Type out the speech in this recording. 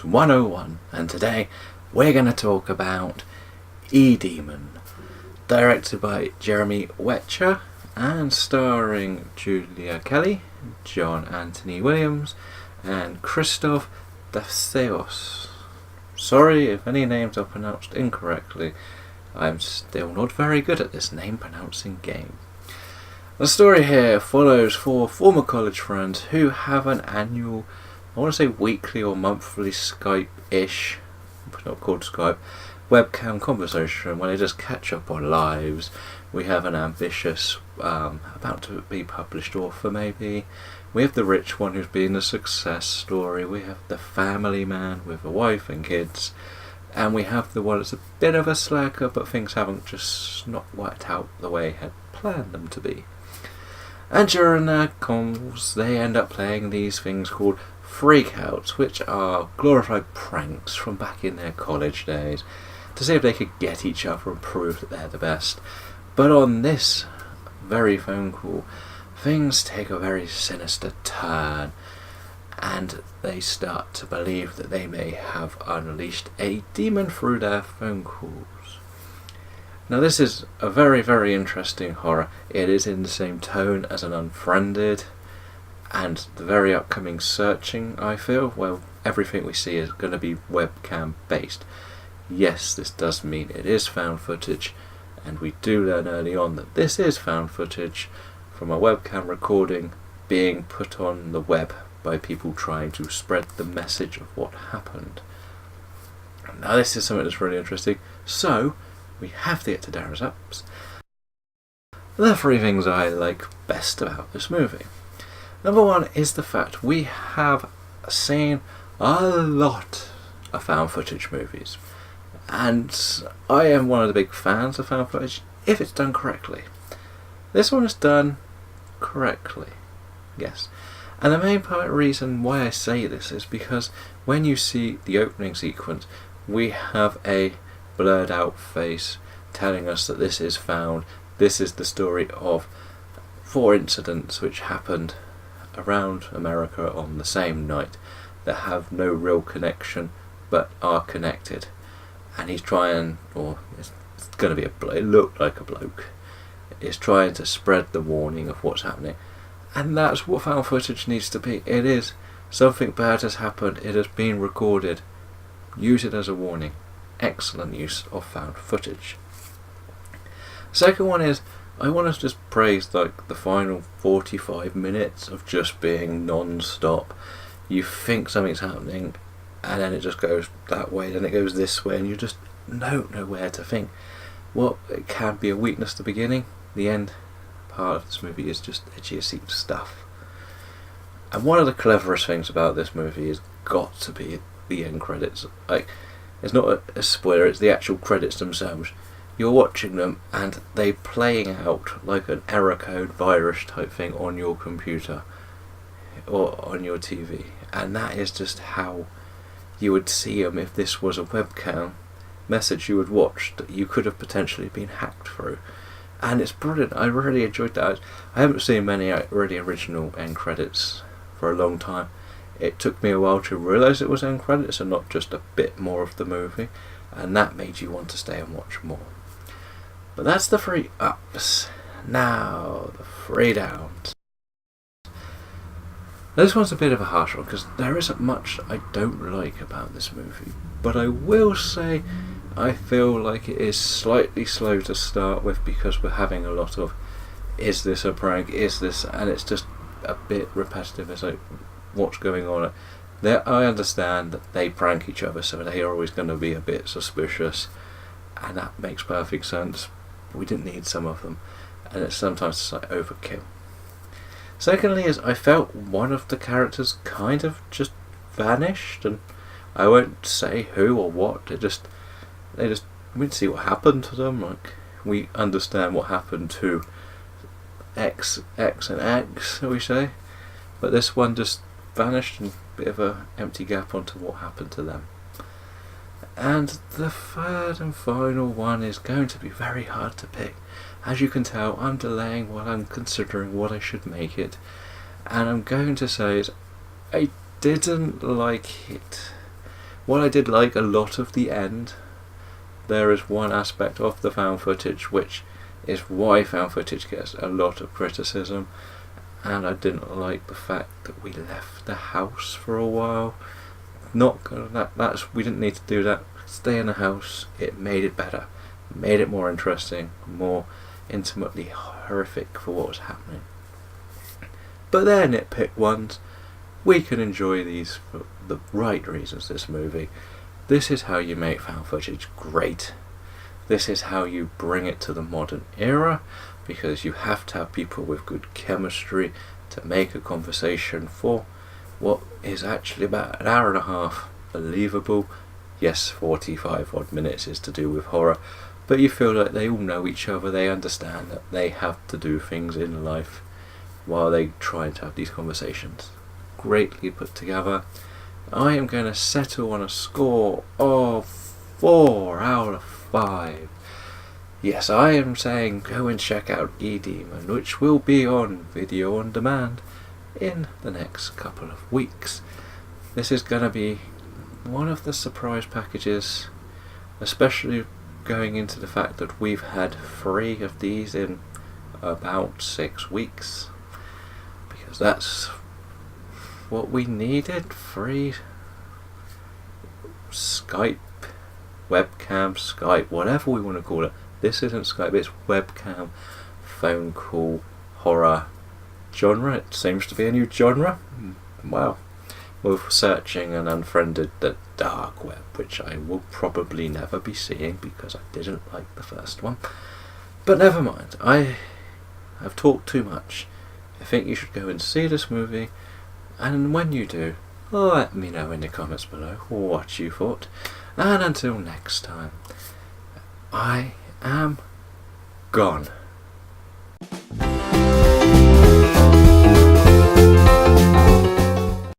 Games 101, and today we're going to talk about E-Demon, directed by Jeremy Wetcher and starring Julia Kelly, John Anthony Williams and Christoph Dafseos. Sorry if any names are pronounced incorrectly, I'm still not very good at this name pronouncing game. The story here follows four former college friends who have an annual, I want to say weekly or monthly Skype-ish, it's not called Skype, webcam conversation where they just catch up on lives. We have an ambitious, about to be published author maybe. We have the rich one who's been a success story. We have the family man with a wife and kids. And we have the one that's a bit of a slacker, but things haven't just not worked out the way he had planned them to be. And during their calls, they end up playing these things called freakouts, which are glorified pranks from back in their college days, to see if they could get each other and prove that they're the best. But on this very phone call, things take a very sinister turn, and they start to believe that they may have unleashed a demon through their phone calls. Now this is a very, very interesting horror. It is in the same tone as an Unfriended and the very upcoming Searching, I feel. Well, everything we see is going to be webcam based. Yes, this does mean it is found footage, and we do learn early on that this is found footage from a webcam recording being put on the web by people trying to spread the message of what happened. Now this is something that's really interesting. So we have to get to Darren's ups. The three things I like best about this movie. Number one is the fact we have seen a lot of found footage movies, and I am one of the big fans of found footage if it's done correctly. This one is done correctly, yes. And the main reason why I say this is because when you see the opening sequence, we have a blurred out face telling us that this is found. This is the story of 4 incidents which happened around America on the same night that have no real connection but are connected. And he's trying, or it's going to be it looked like a bloke, is trying to spread the warning of what's happening. And that's what found footage needs to be. It is something bad has happened, it has been recorded, use it as a warning. Excellent use of found footage. Second one is, I want to just praise like the final 45 minutes of just being non-stop. You think something's happening and then it just goes that way, then it goes this way, and you just don't know where to think. Well, it can be a weakness at the beginning. The end part of this movie is just edgy seat stuff. And one of the cleverest things about this movie has got to be the end credits. Like, it's not a spoiler, it's the actual credits themselves. You're watching them and they playing out like an error code virus type thing on your computer or on your TV, and that is just how you would see them if this was a webcam message you would watch that you could have potentially been hacked through. And it's brilliant. I really enjoyed that. I haven't seen many really original end credits for a long time. It took me a while to realise it was end credits and not just a bit more of the movie, and that made you want to stay and watch more. But that's the 3 ups. Now the 3 downs. This one's a bit of a harsh one because there isn't much I don't like about this movie, but I will say I feel like it is slightly slow to start with because we're having a lot of, is this a prank, is this, and it's just a bit repetitive as like what's going on. I understand that they prank each other, so they are always going to be a bit suspicious, and that makes perfect sense. We didn't need some of them, and it's sometimes just like overkill. Secondly is I felt one of the characters kind of just vanished, and I won't say who or what, we didn't see what happened to them. Like, we understand what happened to X and X, shall we say, but this one just vanished and a bit of a empty gap onto what happened to them. And the third and final one is going to be very hard to pick. As you can tell, I'm delaying while I'm considering what I should make it, and I'm going to say I didn't like it While I did like a lot of the end, there is one aspect of the found footage which is why found footage gets a lot of criticism, and I didn't like the fact that we left the house for a while. We didn't need to do that. Stay in the house. It made it better, made it more interesting, more intimately horrific for what was happening. But they're nitpick ones. We can enjoy these for the right reasons. This movie. This is how you make found footage great. This is how you bring it to the modern era, because you have to have people with good chemistry to make a conversation for what is actually about an hour and a half believable. Yes, 45 odd minutes is to do with horror, but you feel like they all know each other, they understand that they have to do things in life while they try to have these conversations. Greatly put together. I am going to settle on a score of 4 out of 5. Yes, I am saying go and check out E-Demon, which will be on video on demand in the next couple of weeks. This is going to be one of the surprise packages, especially going into the fact that we've had 3 of these in about 6 weeks, because that's what we needed. 3 Skype, webcam, Skype, whatever we want to call it. This isn't Skype, it's webcam, phone call, horror genre. It seems to be a new genre. Wow. We're searching and unfriended the dark web, which I will probably never be seeing because I didn't like the first one. But never mind, I have talked too much. I think you should go and see this movie, and when you do, let me know in the comments below what you thought. And until next time, I am gone.